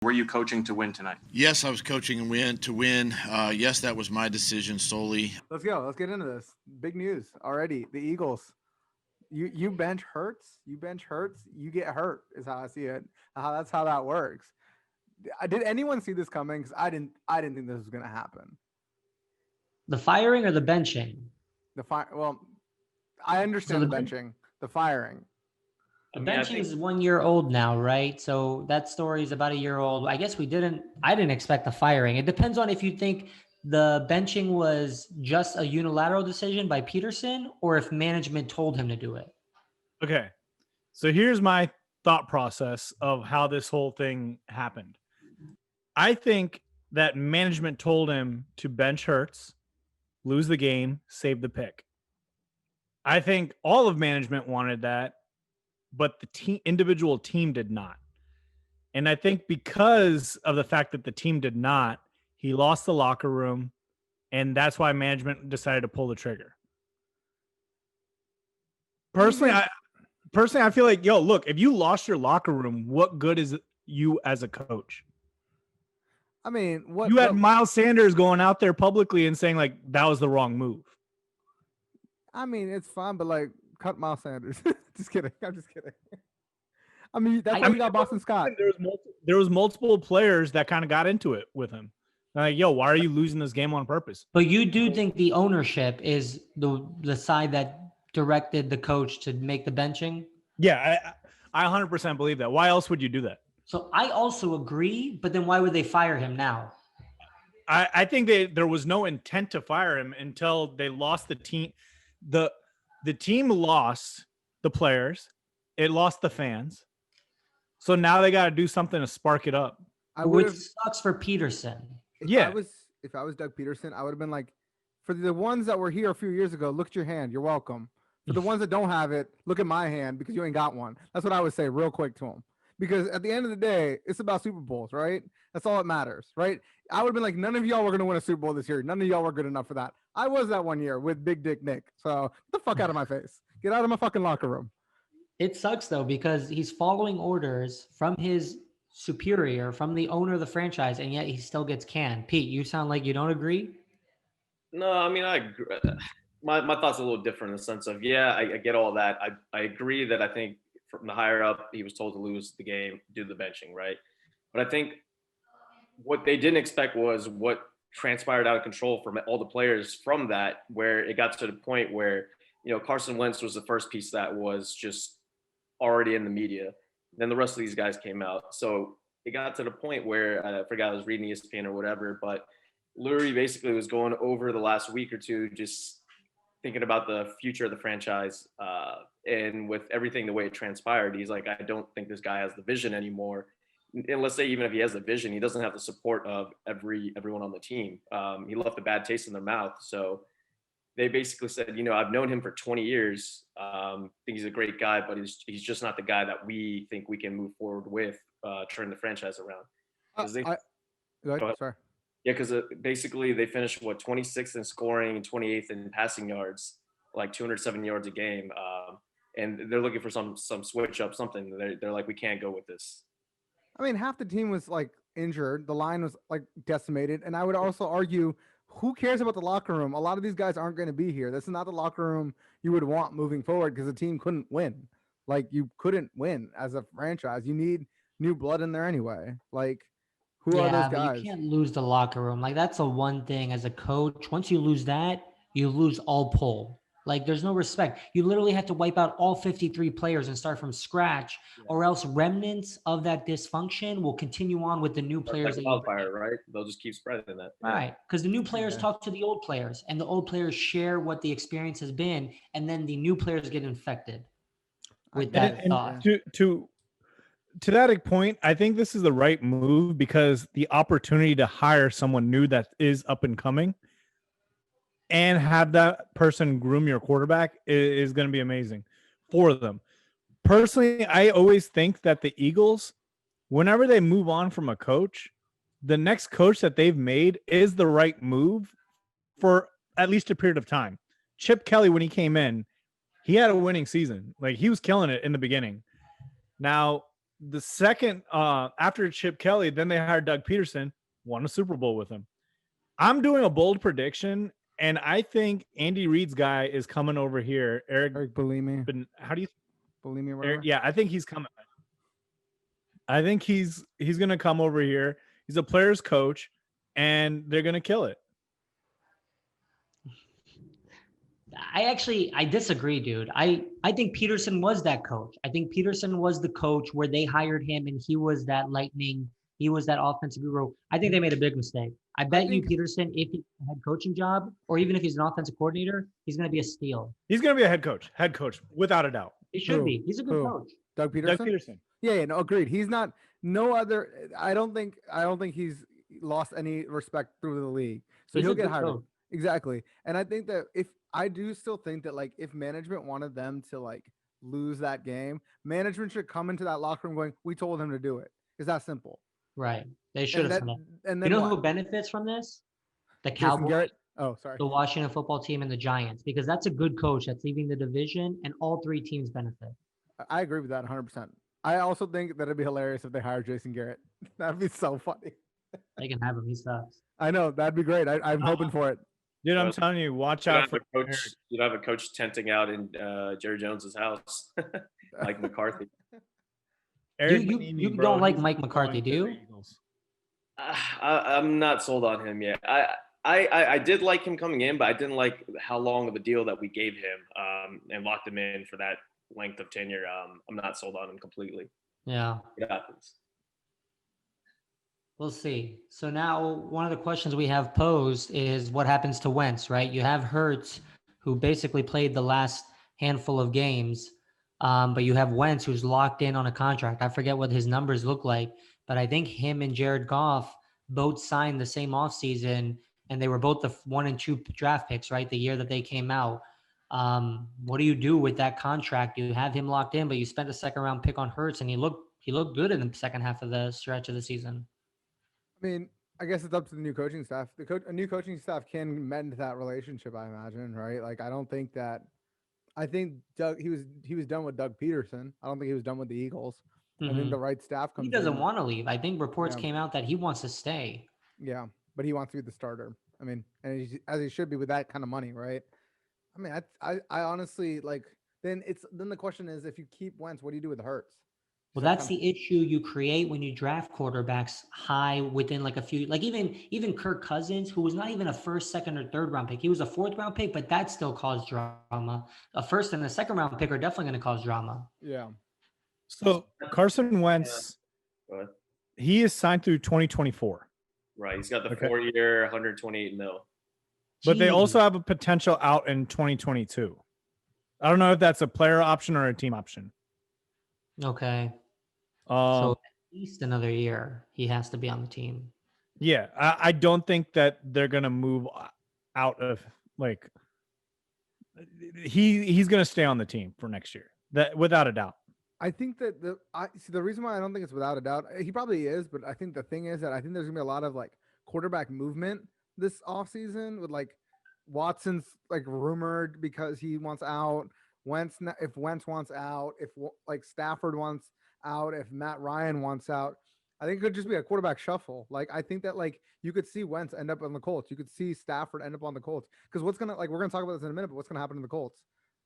Were you coaching to win tonight? Yes, I was coaching and to win. Yes, that was my decision solely. Let's go. Let's get into this. Big news already. The Eagles. You bench Hurts. You bench Hurts. You get hurt. Is how I see it. That's how that works. Did anyone see this coming? Because I didn't. I didn't think this was going to happen. The firing or the benching? Well, I understand the benching. The firing. The benching is 1 year old now, right? So that story is about a year old. I guess I didn't expect the firing. It depends on if you think the benching was just a unilateral decision by Pederson or if management told him to do it. Okay. So here's my thought process of how this whole thing happened. I think that management told him to bench Hurts, lose the game, save the pick. I think all of management wanted that, but the individual team did not. And I think because of the fact that the team did not, he lost the locker room, and that's why management decided to pull the trigger. Personally, I feel like, look, if you lost your locker room, what good is you as a coach? I mean, you had Miles Sanders going out there publicly and saying like that was the wrong move. I mean, it's fine, but like, cut Miles Sanders. Just kidding. I'm just kidding. I mean, that's why you got Boston Scott. There was multiple players that kind of got into it with him. Like, why are you losing this game on purpose? But you do think the ownership is the side that directed the coach to make the benching? Yeah, I 100% believe that. Why else would you do that? So I also agree, but then why would they fire him now? I think there was no intent to fire him until they lost the team. The team lost the players. It lost the fans. So now they got to do something to spark it up. Which sucks for Pederson. If I was Doug Pederson, I would have been like, for the ones that were here a few years ago, look at your hand. You're welcome. For the ones that don't have it, look at my hand because you ain't got one. That's what I would say real quick to him. Because at the end of the day, it's about Super Bowls, right? That's all that matters, right? I would have been like, none of y'all were going to win a Super Bowl this year. None of y'all were good enough for that. I was that 1 year with Big Dick Nick. So get the fuck out of my face. Get out of my fucking locker room. It sucks, though, because he's following orders from his superior, from the owner of the franchise, and yet he still gets canned. Pete, you sound like you don't agree? No, I mean, I agree. My thought's a little different in the sense of, I get all that. I agree that I think from the higher up, he was told to lose the game, do the benching, right? But I think what they didn't expect was what transpired out of control from all the players from that, where it got to the point where, Carson Wentz was the first piece that was just already in the media. Then the rest of these guys came out. So it got to the point where I forgot I was reading ESPN or whatever, but Lurie basically was going over the last week or two, just thinking about the future of the franchise. And with everything, the way it transpired, he's like, I don't think this guy has the vision anymore. And let's say, even if he has the vision, he doesn't have the support of everyone on the team. He left a bad taste in their mouth. So they basically said, I've known him for 20 years. Think he's a great guy, but he's just not the guy that we think we can move forward with, turn the franchise around. Go ahead. Sorry. Yeah, because basically they finished 26th in scoring and 28th in passing yards, like 207 yards a game, and they're looking for some switch up, something. They're like, we can't go with this. I mean, half the team was like injured. The line was like decimated, and I would also argue, who cares about the locker room? A lot of these guys aren't going to be here. This is not the locker room you would want moving forward because the team couldn't win. Like, you couldn't win as a franchise. You need new blood in there anyway. Like, who are those guys? But you can't lose the locker room. Like, that's the one thing as a coach. Once you lose that, you lose all pull. Like, there's no respect. You literally have to wipe out all 53 players and start from scratch, or else remnants of that dysfunction will continue on with the new players. Like wildfire, right? They'll just keep spreading that. Right, because the new players talk to the old players, and the old players share what the experience has been, and then the new players get infected with that thought. To that point, I think this is the right move because the opportunity to hire someone new that is up and coming and have that person groom your quarterback is going to be amazing for them. Personally, I always think that the Eagles, whenever they move on from a coach, the next coach that they've made is the right move for at least a period of time. Chip Kelly, when he came in, he had a winning season. Like, he was killing it in the beginning. Now, the second after Chip Kelly, then they hired Doug Peterson, won a Super Bowl with him. I'm doing a bold prediction, and I think Andy Reid's guy is coming over here. Eric Bellini. How do you? Bellini or whatever. Yeah, I think he's coming. I think he's gonna come over here. He's a player's coach, and they're gonna kill it. I disagree, dude. I think Peterson was that coach. I think Peterson was the coach where they hired him and he was that lightning. He was that offensive guru. I think they made a big mistake. I bet you Peterson, if he's a head coaching job, or even if he's an offensive coordinator, he's going to be a steal. He's going to be a head coach, without a doubt. He should be. He's a good coach. Doug Peterson? Doug Peterson. Yeah, no, agreed. He's not, no other, I don't think he's lost any respect through the league. So He's he'll a get good hired. coach. Exactly. And I think that I do still think that like if management wanted them to like lose that game, management should come into that locker room going, we told him to do it. It's that simple. Right. They should have done that. And You then know what? who benefits from this? The Jason Cowboys, Garrett? Oh, sorry. the Washington football team, and the Giants, because that's a good coach that's leaving the division, and all three teams benefit. I agree with that 100%. I also think that it'd be hilarious if they hired Jason Garrett. That'd be so funny. They can have him. He sucks. I know. That'd be great. I'm hoping for it. Dude, I'm telling you, watch out for coach. You'd have a coach tenting out in Jerry Jones's house, like McCarthy. You don't like Mike McCarthy, do you? I'm not sold on him yet. I did like him coming in, but I didn't like how long of a deal that we gave him and locked him in for that length of tenure. I'm not sold on him completely. Yeah. It happens. We'll see. So now one of the questions we have posed is what happens to Wentz, right? You have Hurts, who basically played the last handful of games, but you have Wentz, who's locked in on a contract. I forget what his numbers look like, but I think him and Jared Goff both signed the same offseason, and they were both the 1 and 2 draft picks, right? The year that they came out. What do you do with that contract? You have him locked in, but you spent a second-round pick on Hurts, and he looked good in the second half of the stretch of the season. I mean, I guess it's up to the new coaching staff. A new coaching staff can mend that relationship, I imagine, right? Like, I don't think that. I think Doug. He was done with Doug Peterson. I don't think he was done with the Eagles. I think the right staff comes. He doesn't in. want to leave. I think reports came out that he wants to stay. Yeah, but he wants to be the starter. I mean, and as he should be with that kind of money, right? I mean, I honestly like. Then the question is, if you keep Wentz, what do you do with Hurts? Well, that's the issue you create when you draft quarterbacks high within like a few, like even Kirk Cousins, who was not even a first, second, or third round pick. He was a fourth round pick, but that still caused drama. A first and a second round pick are definitely going to cause drama. Yeah. So Carson Wentz, he is signed through 2024. Right. He's got the 4-year, 128 mil. But they also have a potential out in 2022. I don't know if that's a player option or a team option. Okay. So at least another year he has to be on the team. Yeah, I don't think that they're gonna move out of like he's gonna stay on the team for next year. That without a doubt. I think that the reason why I don't think it's without a doubt, he probably is, but I think the thing is that I think there's gonna be a lot of like quarterback movement this offseason with like Watson's like rumored because he wants out. If Wentz wants out, if like Stafford wants out, if Matt Ryan wants out, I think it could just be a quarterback shuffle. Like I think that like you could see Wentz end up on the Colts. You could see Stafford end up on the Colts because we're gonna talk about this in a minute, but what's gonna happen to the Colts?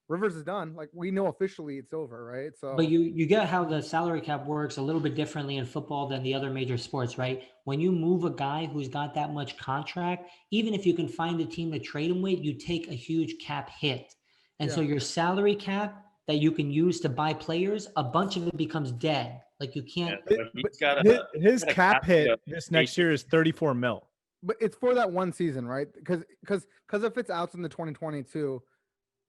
Rivers is done. Like we know officially it's over, right? So, but you get how the salary cap works a little bit differently in football than the other major sports, right? When you move a guy who's got that much contract, even if you can find a team to trade him with, you take a huge cap hit. And so your salary cap that you can use to buy players, a bunch of it becomes dead. Like you can't. His cap hit this next year is 34 mil. But it's for that one season, right? Because if it's out in the 2022.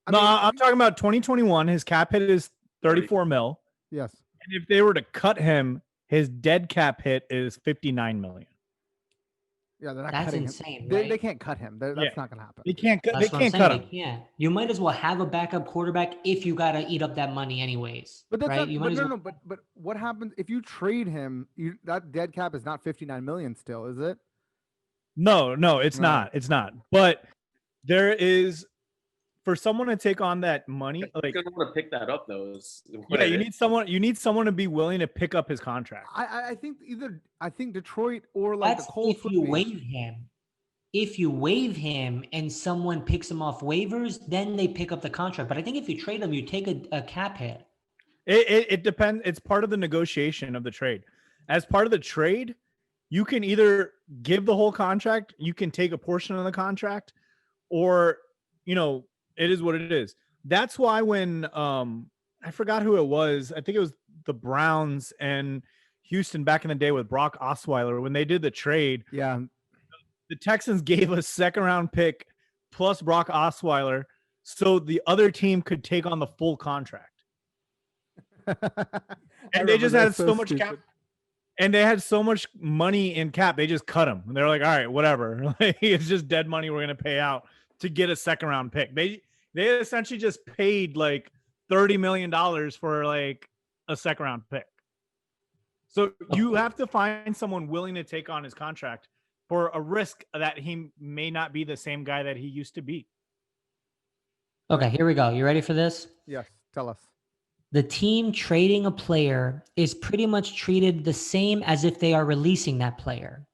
I'm talking about 2021. His cap hit is 34 mil. Yes. And if they were to cut him, his dead cap hit is 59 million. Yeah, they're not That's cutting insane. him. Right? They can't cut him. That's not going to happen. They can't cut. That's They what I'm can't cut saying. him. They can't. You might as well have a backup quarterback if you got to eat up that money anyways. But that's right? but what happens if you trade him? That dead cap is not 59 million still, is it? No, it's not. It's not. But there is for someone to take on that money, Who's like gonna want to pick that up though? Is what yeah, it you is. need someone to be willing to pick up his contract. I think Detroit or like That's the Colts if would you be. waive him. If you waive him and someone picks him off waivers, then they pick up the contract. But I think if you trade him, you take a cap hit. It depends. It's part of the negotiation of the trade. As part of the trade, you can either give the whole contract, you can take a portion of the contract, or it is what it is. That's why when I forgot who it was, I think it was the Browns and Houston back in the day with Brock Osweiler, when they did the trade, Yeah. the Texans gave a second round pick plus Brock Osweiler so the other team could take on the full contract. And they just had so much cap, and they had so much money in cap, they just cut him. And they're like, all right, whatever. Like, it's just dead money we're gonna pay out to get a second round pick. They essentially just paid like $30 million for like a second round pick. So you have to find someone willing to take on his contract for a risk that he may not be the same guy that he used to be. Okay, here we go. You ready for this? Yes. Tell us. The team trading a player is pretty much treated the same as if they are releasing that player.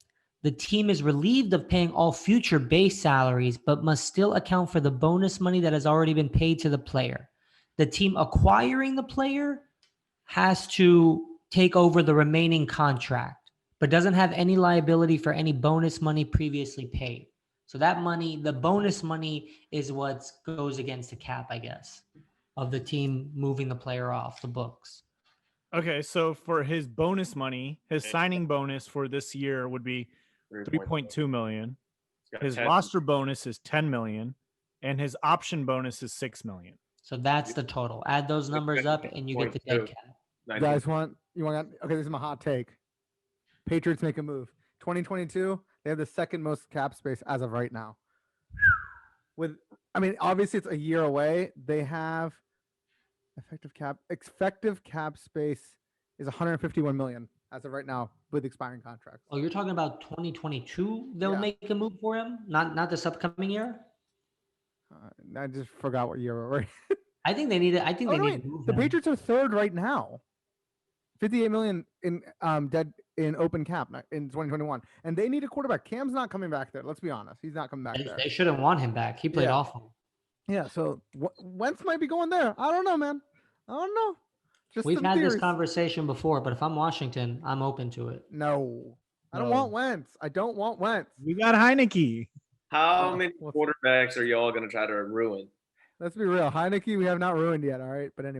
The team is relieved of paying all future base salaries, but must still account for the bonus money that has already been paid to the player. The team acquiring the player has to take over the remaining contract, but doesn't have any liability for any bonus money previously paid. So that money, the bonus money, is what goes against the cap, I guess, of the team moving the player off the books. Okay, so for his bonus money, his signing bonus for this year would be 3.2 million. His roster bonus is 10 million, and his option bonus is 6 million. So that's the total. Add those numbers up and you get the dead cap. You guys want okay, this is my hot take. Patriots make a move. 2022, they have the second most cap space as of right now. Obviously it's a year away. They have effective cap space is 151 million as of right now with expiring contracts. Oh, you're talking about 2022? They'll Yeah. make a move for him, not this upcoming year. I just forgot what year we're in. I think they need it. I think they need Wait. to move The him. Patriots are third right now. 58 million in dead in open cap in 2021, and they need a quarterback. Cam's not coming back there. Let's be honest, he's not coming back there. They shouldn't want him back. He played Yeah. awful. Yeah, so Wentz might be going there. I don't know, man. I don't know. Just We've some had theories. this conversation before, but if I'm Washington, I'm open to it. No, I don't No. want Wentz. I don't want Wentz. We got Heineke. How Oh, many well- quarterbacks are y'all gonna try to ruin? Let's be real. Heineke, we have not ruined yet. All right, but anyway.